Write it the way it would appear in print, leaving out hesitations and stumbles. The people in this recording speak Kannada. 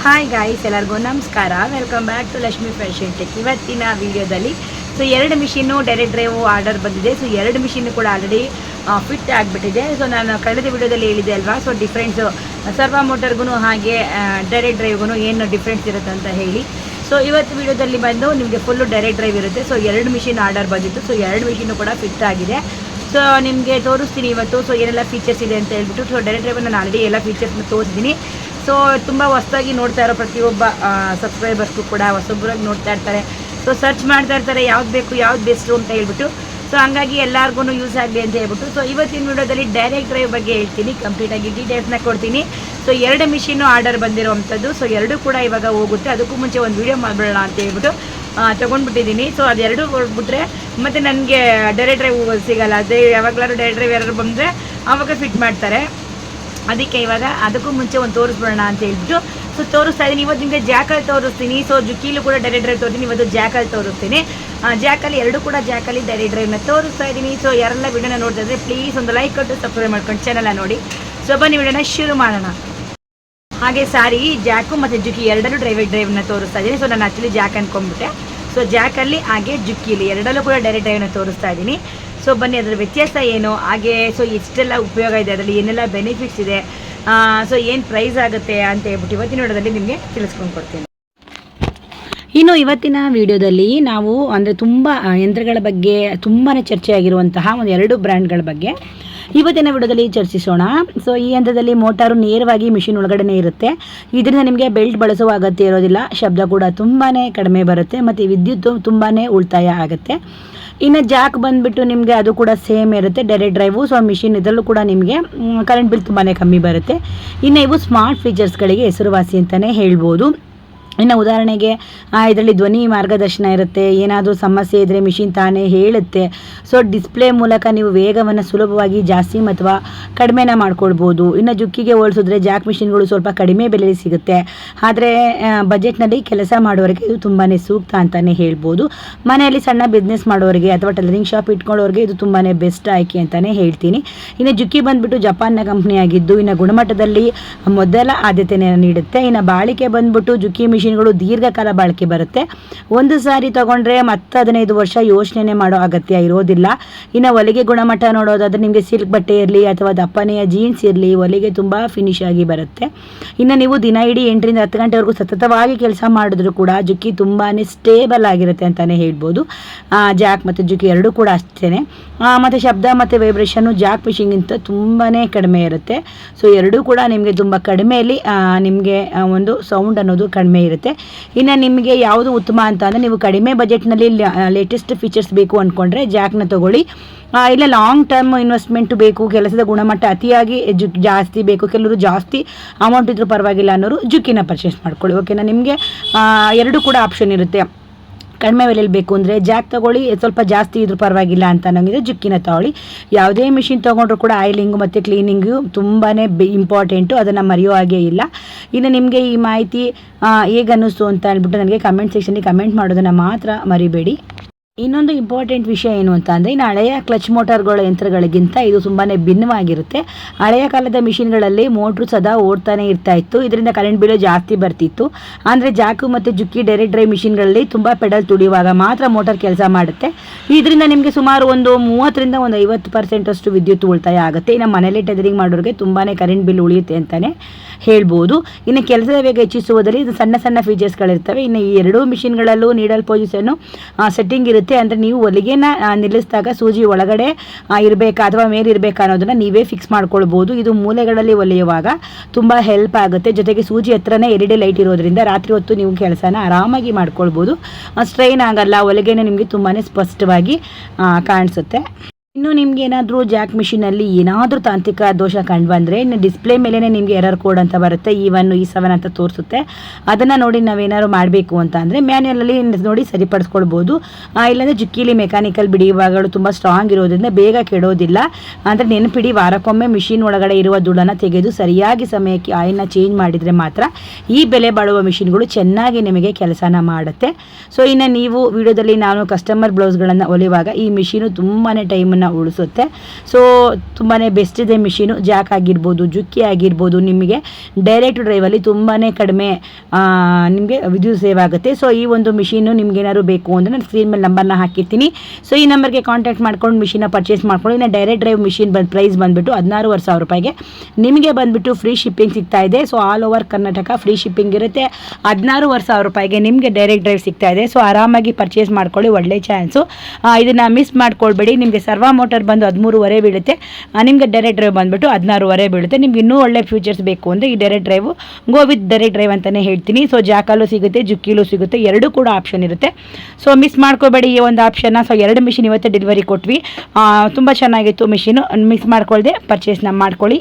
ಹಾಯ್ ಗಾಯ್ಸ್, ಎಲ್ಲರಿಗೂ ನಮಸ್ಕಾರ. Welcome back to Lakshmi fashion tech. ಇವತ್ತಿನ ವಿಡಿಯೋದಲ್ಲಿ ಎರಡು ಮಿಷಿನ್ನು ಡೈರೆಕ್ಟ್ ಡ್ರೈವ್ ಆರ್ಡರ್ ಬಂದಿದೆ. ಎರಡು ಮಿಷಿನ್ನು ಕೂಡ ಆಲ್ರೆಡಿ ಫಿಟ್ ಆಗಿಬಿಟ್ಟಿದೆ. ನಾನು ಕಳೆದ ವಿಡಿಯೋದಲ್ಲಿ ಹೇಳಿದೆ ಅಲ್ವಾ, ಡಿಫ್ರೆನ್ಸು ಸರ್ವ ಮೋಟರ್ಗೂ ಹಾಗೆ ಡೈರೆಕ್ಟ್ ಡ್ರೈವ್ಗೂ ಏನು ಡಿಫ್ರೆನ್ಸ್ ಇರುತ್ತೆ ಅಂತ ಹೇಳಿ. ಇವತ್ತು ವಿಡಿಯೋದಲ್ಲಿ ಬಂದು ನಿಮಗೆ ಫುಲ್ಲು ಡೈರೆಕ್ಟ್ ಡ್ರೈವ್ ಇರುತ್ತೆ. ಎರಡು ಮಿಷಿನ್ ಆರ್ಡರ್ ಬಂದಿತ್ತು. ಎರಡು ಮಿಷಿನ್ನು ಕೂಡ ಫಿಟ್ ಆಗಿದೆ. ನಿಮಗೆ ತೋರಿಸ್ತೀನಿ ಇವತ್ತು ಏನೆಲ್ಲ ಫೀಚರ್ಸ್ ಇದೆ ಅಂತ ಹೇಳ್ಬಿಟ್ಟು. ಡೈರೆಕ್ಟ್ ಡ್ರೈವ್ ನಾನು ಆಲ್ರೆಡಿ ಎಲ್ಲ ಫೀಚರ್ಸ್ನ ತೋರಿಸ್ತೀನಿ. ತುಂಬ ಹೊಸದಾಗಿ ನೋಡ್ತಾ ಇರೋ ಪ್ರತಿಯೊಬ್ಬ ಸಬ್ಸ್ಕ್ರೈಬರ್ಸ್ಗೂ ಕೂಡ ಹೊಸೊಬ್ಬರಾಗಿ ನೋಡ್ತಾ ಇರ್ತಾರೆ. ಸರ್ಚ್ ಮಾಡ್ತಾ ಇರ್ತಾರೆ ಯಾವ್ದು ಬೇಕು ಯಾವ್ದು ಬೆಸ್ಟು ಅಂತ ಹೇಳ್ಬಿಟ್ಟು. ಹಂಗಾಗಿ ಎಲ್ಲರಿಗೂ ಯೂಸ್ ಆಗಲಿ ಅಂತ ಹೇಳ್ಬಿಟ್ಟು ಇವತ್ತಿನ ವಿಡಿಯೋದಲ್ಲಿ ಡೈರೆಕ್ಟ್ ಡ್ರೈವ್ ಬಗ್ಗೆ ಹೇಳ್ತೀನಿ. ಕಂಪ್ಲೀಟಾಗಿ ಡೀಟೇಲ್ಸ್ನ ಕೊಡ್ತೀನಿ. ಎರಡು ಮಿಷಿನ್ನು ಆರ್ಡರ್ ಬಂದಿರೋವಂಥದ್ದು. ಎರಡೂ ಕೂಡ ಇವಾಗ ಹೋಗುತ್ತೆ. ಅದಕ್ಕೂ ಮುಂಚೆ ಒಂದು ವೀಡಿಯೋ ಮಾಡಬೇಡ ಅಂತ ಹೇಳ್ಬಿಟ್ಟು ತೊಗೊಂಡ್ಬಿಟ್ಟಿದ್ದೀನಿ. ಅದೆರಡು ಹೊರಡ್ಬಿಟ್ರೆ ಮತ್ತು ನನಗೆ ಡೈರೆಕ್ಟ್ ಡ್ರೈವ್ ಸಿಗೋಲ್ಲ. ಅದೇ ಯಾವಾಗಲಾದ್ರು ಡೈರೆಕ್ಟ್ ಡ್ರೈವ್ ಯಾರು ಬಂದರೆ ಆವಾಗ ಫಿಟ್ ಮಾಡ್ತಾರೆ. ಅದಕ್ಕೆ ಇವಾಗ ಅದಕ್ಕೂ ಮುಂಚೆ ಒಂದು ತೋರಿಸ್ಬಿಡೋಣ ಅಂತ ಹೇಳ್ಬಿಟ್ಟು ತೋರಿಸ್ತಾ ಇದ್ದೀನಿ. ಇವತ್ತು ನಿಮಗೆ ಜಾಕಲ್ಲಿ ತೋರಿಸ್ತೀನಿ. ಜುಕ್ಕೀಲು ಕೂಡ ಡೈರೆಕ್ಟ್ ಡ್ರೈವ್ ತೋರಿಸ್ತೀನಿ. ಇವತ್ತು ಜಾಕಲ್ಲಿ ತೋರಿಸ್ತೀನಿ. ಜಾಕಲ್ಲಿ ಎರಡು ಕೂಡ ಜಾಕಲ್ಲಿ ಡೈರೆಕ್ಟ್ ಡ್ರೈವ್ನ ತೋರಿಸ್ತಾ ಇದ್ದೀನಿ. ಯಾರೆಲ್ಲ ವಿಡಿಯೋನ ನೋಡ್ತಾ ಇದ್ದರೆ ಪ್ಲೀಸ್ ಒಂದು ಲೈಕ್ ಕೊಟ್ಟು ಸಬ್ಸ್ಕ್ರೈಬ್ ಮಾಡ್ಕೊಂಡು ಚಾನಲ್ನ ನೋಡಿ. ಬನ್ನಿ ವಿಡಿಯೋನ ಶುರು ಮಾಡೋಣ. ಹಾಗೆ ಸಾರಿ, ಜಾಕು ಮತ್ತು ಜುಕ್ಕಿ ಎರಡಲ್ಲೂ ಡ್ರೈವ್ನ ತೋರಿಸ್ತಾ ಇದ್ದೀನಿ. ನಾನು ಆ್ಯಕ್ಚುಲಿ ಜಾಕ್ ಅಂದ್ಕೊಂಡ್ಬಿಟ್ಟೆ. ಜಾಕಲ್ಲಿ ಹಾಗೆ ಜುಕ್ಕೀಲಿ ಎರಡಲ್ಲೂ ಕೂಡ ಡೈರೆಕ್ಟ್ ಡ್ರೈವ್ನ ತೋರಿಸ್ತಾ ಇದ್ದೀನಿ. ಬನ್ನಿ ಅದರ ವ್ಯತ್ಯಾಸ ಏನು, ಹಾಗೆ ಎಷ್ಟೆಲ್ಲ ಉಪಯೋಗ ಇದೆ, ಅದರಲ್ಲಿ ಏನೆಲ್ಲ ಬೆನಿಫಿಟ್ಸ್ ಇದೆ, ಏನು ಪ್ರೈಸ್ ಆಗುತ್ತೆ ಅಂತ ಹೇಳ್ಬಿಟ್ಟು ಇವತ್ತಿನ ವಿಡಿಯೋದಲ್ಲಿ ನಿಮಗೆ ತಿಳಿಸ್ಕೊಂಡು ಕೊಡ್ತೀನಿ. ಇನ್ನು ಇವತ್ತಿನ ವಿಡಿಯೋದಲ್ಲಿ ನಾವು ಅಂದರೆ ತುಂಬ ಯಂತ್ರಗಳ ಬಗ್ಗೆ ತುಂಬಾ ಚರ್ಚೆ ಆಗಿರುವಂತಹ ಎರಡು ಬ್ರ್ಯಾಂಡ್ಗಳ ಬಗ್ಗೆ ಇವತ್ತಿನ ವಿಡಿಯೋದಲ್ಲಿ ಚರ್ಚಿಸೋಣ. ಈ ಯಂತ್ರದಲ್ಲಿ ಮೋಟಾರು ನೇರವಾಗಿ ಮಿಷಿನ್ ಒಳಗಡೆ ಇರುತ್ತೆ. ಇದರಿಂದ ನಿಮಗೆ ಬೆಲ್ಟ್ ಬಳಸುವ ಅಗತ್ಯ ಇರೋದಿಲ್ಲ. ಶಬ್ದ ಕೂಡ ತುಂಬಾ ಕಡಿಮೆ ಬರುತ್ತೆ ಮತ್ತು ವಿದ್ಯುತ್ ತುಂಬಾ ಉಳಿತಾಯ ಆಗುತ್ತೆ. ಇನ್ನು ಜಾಕ್ ಬಂದುಬಿಟ್ಟು ನಿಮಗೆ ಅದು ಕೂಡ ಸೇಮ್ ಇರುತ್ತೆ, ಡೈರೆಕ್ಟ್ ಡ್ರೈವು. ಮಿಷಿನ್ ಇದರಲ್ಲೂ ಕೂಡ ನಿಮಗೆ ಕರೆಂಟ್ ಬಿಲ್ ತುಂಬಾ ಕಮ್ಮಿ ಬರುತ್ತೆ. ಇನ್ನು ಇವು ಸ್ಮಾರ್ಟ್ ಫೀಚರ್ಸ್ಗಳಿಗೆ ಹೆಸರುವಾಸಿ ಅಂತಲೇ ಹೇಳ್ಬೋದು. ಇನ್ನು ಉದಾಹರಣೆಗೆ ಇದರಲ್ಲಿ ಧ್ವನಿ ಮಾರ್ಗದರ್ಶನ ಇರುತ್ತೆ. ಏನಾದರೂ ಸಮಸ್ಯೆ ಇದ್ದರೆ ಮಿಷಿನ್ ತಾನೇ ಹೇಳುತ್ತೆ. ಡಿಸ್ಪ್ಲೇ ಮೂಲಕ ನೀವು ವೇಗವನ್ನು ಸುಲಭವಾಗಿ ಜಾಸ್ತಿ ಅಥವಾ ಕಡಿಮೆನ ಮಾಡ್ಕೊಳ್ಬೋದು. ಇನ್ನು ಜುಕ್ಕಿಗೆ ಹೋಲಿಸಿದ್ರೆ ಜಾಕ್ ಮಿಷಿನ್ಗಳು ಸ್ವಲ್ಪ ಕಡಿಮೆ ಬೆಲೆಯಲ್ಲಿ ಸಿಗುತ್ತೆ. ಆದರೆ ಬಜೆಟ್ನಲ್ಲಿ ಕೆಲಸ ಮಾಡೋರಿಗೆ ಇದು ತುಂಬಾ ಸೂಕ್ತ ಅಂತಲೇ ಹೇಳ್ಬೋದು. ಮನೆಯಲ್ಲಿ ಸಣ್ಣ ಬಿಸ್ನೆಸ್ ಮಾಡೋರಿಗೆ ಅಥವಾ ಟೈಲರಿಂಗ್ ಶಾಪ್ ಇಟ್ಕೊಳ್ಳೋರಿಗೆ ಇದು ತುಂಬಾ ಬೆಸ್ಟ್ ಆಯ್ಕೆ ಅಂತಲೇ ಹೇಳ್ತೀನಿ. ಇನ್ನು ಜುಕ್ಕಿ ಬಂದುಬಿಟ್ಟು ಜಪಾನ್ನ ಕಂಪ್ನಿ ಆಗಿದ್ದು ಇನ್ನು ಗುಣಮಟ್ಟದಲ್ಲಿ ಮೊದಲ ಆದ್ಯತೆಯನ್ನು ನೀಡುತ್ತೆ. ಇನ್ನು ಬಾಳಿಕೆ ಬಂದುಬಿಟ್ಟು ಜುಕ್ಕಿ ಮಿಷಿನ್ಗಳು ದೀರ್ಘಕಾಲ ಬಾಳಿಕೆ ಬರುತ್ತೆ. ಒಂದು ಸಾರಿ ತಗೊಂಡ್ರೆ ಮತ್ತೆ 15 ವರ್ಷ ಯೋಚನೆ ಮಾಡೋ ಅಗತ್ಯ ಇರೋದಿಲ್ಲ. ಇನ್ನು ಹೊಲಿಗೆ ಗುಣಮಟ್ಟ ನೋಡೋದಾದ್ರೆ ನಿಮಗೆ ಸಿಲ್ಕ್ ಬಟ್ಟೆ ಇರಲಿ ಅಥವಾ ದಪ್ಪನೆಯ ಜೀನ್ಸ್ ಇರಲಿ, ಹೊಲಿಗೆ ತುಂಬ ಫಿನಿಶ್ ಆಗಿ ಬರುತ್ತೆ. ಇನ್ನು ನೀವು ದಿನ ಇಡೀ 8 ರಿಂದ 10 ಗಂಟೆವರೆಗೂ ಸತತವಾಗಿ ಕೆಲಸ ಮಾಡಿದ್ರು ಕೂಡ ಜುಕ್ಕಿ ತುಂಬಾ ಸ್ಟೇಬಲ್ ಆಗಿರುತ್ತೆ ಅಂತಲೇ ಹೇಳ್ಬೋದು. ಜಾಕ್ ಮತ್ತು ಜುಕ್ಕಿ ಎರಡೂ ಕೂಡ ಅಷ್ಟೇ. ಮತ್ತು ಶಬ್ದ ಮತ್ತು ವೈಬ್ರೇಷನ್ನು ಜಾಕ್ ಮಿಷಿನ್ಗಿಂತ ತುಂಬಾ ಕಡಿಮೆ ಇರುತ್ತೆ. ಎರಡೂ ಕೂಡ ನಿಮಗೆ ತುಂಬ ಕಡಿಮೆಯಲ್ಲಿ ನಿಮಗೆ ಒಂದು ಸೌಂಡ್ ಅನ್ನೋದು ಕಡಿಮೆ ಇರುತ್ತೆ. ಇನ್ನು ನಿಮಗೆ ಯಾವುದು ಉತ್ತಮ ಅಂತ ಅಂದರೆ ನೀವು ಕಡಿಮೆ ಬಜೆಟ್ನಲ್ಲಿ ಲೇಟೆಸ್ಟ್ ಫೀಚರ್ಸ್ ಬೇಕು ಅಂದ್ಕೊಂಡ್ರೆ ಜಾಕ್ನ ತಗೊಳ್ಳಿ. ಇಲ್ಲ ಲಾಂಗ್ ಟರ್ಮ್ ಇನ್ವೆಸ್ಟ್ಮೆಂಟ್ ಬೇಕು, ಕೆಲಸದ ಗುಣಮಟ್ಟ ಅತಿಯಾಗಿ ಜಾಸ್ತಿ ಬೇಕು, ಕೆಲವರು ಜಾಸ್ತಿ ಅಮೌಂಟ್ ಇದ್ರೂ ಪರವಾಗಿಲ್ಲ ಅನ್ನೋರು ಜುಕ್ಕಿನ ಪರ್ಚೇಸ್ ಮಾಡ್ಕೊಳ್ಳಿ. ಓಕೆನಾ? ನಿಮಗೆ ಎರಡೂ ಕೂಡ ಆಪ್ಷನ್ ಇರುತ್ತೆ. ಕಡಿಮೆ ಬೆಲೆಯಲ್ಲಿ ಬೇಕು ಅಂದರೆ ಜಾಕ್ ತೊಗೊಳ್ಳಿ, ಸ್ವಲ್ಪ ಜಾಸ್ತಿ ಇದ್ರೂ ಪರವಾಗಿಲ್ಲ ಅಂತ ಅನ್ನೋಂಗಿದ್ರೆ ಜುಕ್ಕಿನ ತೊಗೊಳ್ಳಿ. ಯಾವುದೇ ಮಿಷಿನ್ ತೊಗೊಂಡ್ರು ಕೂಡ ಆಯಿಲಿಂಗು ಮತ್ತು ಕ್ಲೀನಿಂಗು ತುಂಬಾ ಇಂಪಾರ್ಟೆಂಟು, ಅದನ್ನು ಮರೆಯೋ ಹಾಗೆ ಇಲ್ಲ. ಇನ್ನು ನಿಮಗೆ ಈ ಮಾಹಿತಿ ಹೇಗೆ ಅನ್ನಿಸ್ತು ಅಂತ ಹೇಳ್ಬಿಟ್ಟು ನನಗೆ ಕಮೆಂಟ್ ಸೆಕ್ಷನ್ಗೆ ಕಮೆಂಟ್ ಮಾಡೋದನ್ನು ಮಾತ್ರ ಮರಿಬೇಡಿ. ಇನ್ನೊಂದು ಇಂಪಾರ್ಟೆಂಟ್ ವಿಷಯ ಏನು ಅಂತ ಅಂದರೆ ಇನ್ನು ಹಳೆಯ ಕ್ಲಚ್ ಮೋಟಾರ್ಗಳ ಯಂತ್ರಗಳಿಗಿಂತ ಇದು ತುಂಬಾ ಭಿನ್ನವಾಗಿರುತ್ತೆ. ಹಳೆಯ ಕಾಲದ ಮಿಷಿನ್ಗಳಲ್ಲಿ ಮೋಟ್ರು ಸದಾ ಓಡ್ತಾನೆ ಇರ್ತಾ ಇತ್ತು. ಇದರಿಂದ ಕರೆಂಟ್ ಬಿಲ್ ಜಾಸ್ತಿ ಬರ್ತಿತ್ತು. ಅಂದರೆ ಜಾಕು ಮತ್ತು ಜುಕ್ಕಿ ಡೈರೆಕ್ಟ್ ಡ್ರೈವ್ ಮಿಷಿನ್ಗಳಲ್ಲಿ ತುಂಬ ಪೆಡಲ್ ತುಳಿಯುವಾಗ ಮಾತ್ರ ಮೋಟಾರ್ ಕೆಲಸ ಮಾಡುತ್ತೆ. ಇದರಿಂದ ನಿಮಗೆ ಸುಮಾರು ಒಂದು 30 ರಿಂದ 50% ಅಷ್ಟು ವಿದ್ಯುತ್ ಉಳಿತಾಯ ಆಗುತ್ತೆ. ಇನ್ನು ಮನೇಲಿ ಟೈಲರಿಂಗ್ ಮಾಡೋರಿಗೆ ತುಂಬಾ ಕರೆಂಟ್ ಬಿಲ್ ಉಳಿಯುತ್ತೆ ಅಂತಲೇ ಹೇಳ್ಬೋದು. ಇನ್ನು ಕೆಲಸದ ವೇಗ ಹೆಚ್ಚಿಸುವುದರಲ್ಲಿ ಇದು ಸಣ್ಣ ಸಣ್ಣ ಫೀಚರ್ಸ್ಗಳಿರ್ತವೆ. ಇನ್ನು ಈ ಎರಡೂ ಮಿಷಿನ್ಗಳಲ್ಲೂ ನೀಡಲ್ ಪೊಸಿಷನ್ನು ಸೆಟ್ಟಿಂಗ್ ಇರುತ್ತೆ. ಅಂದರೆ ನೀವು ಹೊಲಿಗೆನ ನಿಲ್ಲಿಸಿದಾಗ ಸೂಜಿ ಒಳಗಡೆ ಇರಬೇಕಾ ಅಥವಾ ಮೇಲೆ ಇರಬೇಕಾ ಅನ್ನೋದನ್ನು ನೀವೇ ಫಿಕ್ಸ್ ಮಾಡ್ಕೊಳ್ಬೋದು. ಇದು ಮೂಲೆಗಳಲ್ಲಿ ಹೊಲಿಯುವಾಗ ತುಂಬ ಹೆಲ್ಪ್ ಆಗುತ್ತೆ. ಜೊತೆಗೆ ಸೂಜಿ ಹತ್ರನೇ LED ಲೈಟ್ ಇರೋದ್ರಿಂದ ರಾತ್ರಿ ಹೊತ್ತು ನೀವು ಕೆಲಸನ ಆರಾಮಾಗಿ ಮಾಡ್ಕೊಳ್ಬೋದು. ಸ್ಟ್ರೈನ್ ಆಗಲ್ಲ, ಹೊಲಿಗೆನೇ ನಿಮಗೆ ತುಂಬಾ ಸ್ಪಷ್ಟವಾಗಿ ಕಾಣಿಸುತ್ತೆ. ಇನ್ನು ನಿಮ್ಗೆ ಏನಾದರೂ ಜಾಕ್ ಮಿಷಿನಲ್ಲಿ ಏನಾದರೂ ತಾಂತ್ರಿಕ ದೋಷ ಕಂಡು ಬಂದರೆ ಇನ್ನು ಡಿಸ್ಪ್ಲೇ ಮೇಲೇ ನಿಮಗೆ ಎರರ್ ಕೋಡ್ ಅಂತ ಬರುತ್ತೆ, E1 E7 ಅಂತ ತೋರಿಸುತ್ತೆ. ಅದನ್ನು ನೋಡಿ ನಾವೇನಾದ್ರು ಮಾಡಬೇಕು ಅಂತ ಅಂದರೆ ಮ್ಯಾನ್ಯಲಲ್ಲಿ ನೋಡಿ ಸರಿಪಡಿಸ್ಕೊಳ್ಬೋದು. ಇಲ್ಲಾಂದರೆ ಜುಕ್ಕೀಲಿ ಮೆಕ್ಯಾನಿಕಲ್ ಬಿಡಿ ಭಾಗಗಳು ತುಂಬ ಸ್ಟ್ರಾಂಗ್ ಇರೋದ್ರಿಂದ ಬೇಗ ಕೆಡೋದಿಲ್ಲ. ಅಂದರೆ ನೆನಪಿಡಿ, ವಾರಕ್ಕೊಮ್ಮೆ ಮಿಷಿನ್ ಒಳಗಡೆ ಇರುವ ಧೂಳನ್ನು ತೆಗೆದು ಸರಿಯಾಗಿ ಸಮಯಕ್ಕೆ ಆಯಿಲ್ನ ಚೇಂಜ್ ಮಾಡಿದರೆ ಮಾತ್ರ ಈ ಬೆಲೆ ಬಾಳುವ ಮಿಷಿನ್ಗಳು ಚೆನ್ನಾಗಿ ನಿಮಗೆ ಕೆಲಸನ ಮಾಡುತ್ತೆ. ಇನ್ನು ನೀವು ವಿಡಿಯೋದಲ್ಲಿ ನಾನು ಕಸ್ಟಮರ್ ಬ್ಲೌಸ್ಗಳನ್ನು ಹೊಲಿಯುವಾಗ ಈ ಮಿಷಿನು ತುಂಬಾ ಟೈಮನ್ನು ಉಳಿಸುತ್ತೆ. ಸೊ ತುಂಬಾ ಬೆಸ್ಟ್ ಇದೆ ಮಿಷಿನು. ಜಾಕ್ ಆಗಿರ್ಬೋದು, ಜುಕ್ಕಿ ಆಗಿರ್ಬೋದು, ನಿಮಗೆ ಡೈರೆಕ್ಟ್ ಡ್ರೈವಲ್ಲಿ ತುಂಬಾ ಕಡಿಮೆ ನಿಮಗೆ ವಿದ್ಯುತ್ ಸೇವ್ ಆಗುತ್ತೆ. ಸೊ ಈ ಒಂದು ಮಿಷಿನು ನಿಮ್ಗೆ ಏನಾದ್ರು ಬೇಕು ಅಂದರೆ ನಾನು ಸ್ಕ್ರೀನ್ ಮೇಲೆ ನಂಬರ್ನ ಹಾಕಿರ್ತೀನಿ. ಸೊ ಈ ನಂಬರ್ಗೆ ಕಾಂಟ್ಯಾಕ್ಟ್ ಮಾಡ್ಕೊಂಡು ಮಿಷಿನ ಪರ್ಚೇಸ್ ಮಾಡ್ಕೊಂಡು. ಇನ್ನು ಡೈರೆಕ್ಟ್ ಡ್ರೈವ್ ಮಿಷಿನ್ ಪ್ರೈಸ್ ಬಂದುಬಿಟ್ಟು 16,500 ರೂಪಾಯಿಗೆ ನಿಮಗೆ ಬಂದುಬಿಟ್ಟು ಫ್ರೀ ಶಿಪ್ಪಿಂಗ್ ಸಿಗ್ತಾ ಇದೆ. So all over Karnataka free shipping ಇರುತ್ತೆ. 16,500 ರೂಪಾಯಿಗೆ ನಿಮಗೆ ಡೈರೆಕ್ಟ್ ಡ್ರೈವ್ ಸಿಗ್ತಾ ಇದೆ. ಸೊ ಆರಾಮಾಗಿ ಪರ್ಚೇಸ್ ಮಾಡ್ಕೊಳ್ಳಿ, ಒಳ್ಳೆ ಚಾನ್ಸು. ಇದನ್ನು ಮಿಸ್ ಮಾಡ್ಕೊಳ್ಬೇಡಿ. ನಿಮಗೆ ಸರ್ವಾ ಮೋಟರ್ ಬಂದು 13,500 ಬೀಳುತ್ತೆ, ನಿಮಗೆ ಡೈರೆಕ್ಟ್ ಡ್ರೈವ್ ಬಂದುಬಿಟ್ಟು 16,500 ಬೀಳುತ್ತೆ. ನಿಮ್ಗೆ ಇನ್ನೂ ಒಳ್ಳೆ ಫ್ಯೂಚರ್ಸ್ ಬೇಕು ಅಂದರೆ ಈ direct drive go with direct drive ಅಂತಲೇ ಹೇಳ್ತೀನಿ. ಸೊ ಜಾಕಲ್ಲೂ ಸಿಗುತ್ತೆ, ಜುಕ್ಕಿಲೂ ಸಿಗುತ್ತೆ, ಎರಡೂ ಕೂಡ ಆಪ್ಷನ್ ಇರುತ್ತೆ. ಸೊ ಮಿಸ್ ಮಾಡ್ಕೋಬೇಡಿ ಈ ಒಂದು ಆಪ್ಷನ್ನ. ಸೊ 2 ಮಿಷಿನ್ ಇವತ್ತೇ ಡೆಲಿವರಿ ಕೊಟ್ವಿ, ತುಂಬ ಚೆನ್ನಾಗಿತ್ತು ಮಿಷಿನು. ಮಿಸ್ ಮಾಡ್ಕೊಳ್ದೆ ಪರ್ಚೇಸ್ನ ಮಾಡ್ಕೊಳ್ಳಿ.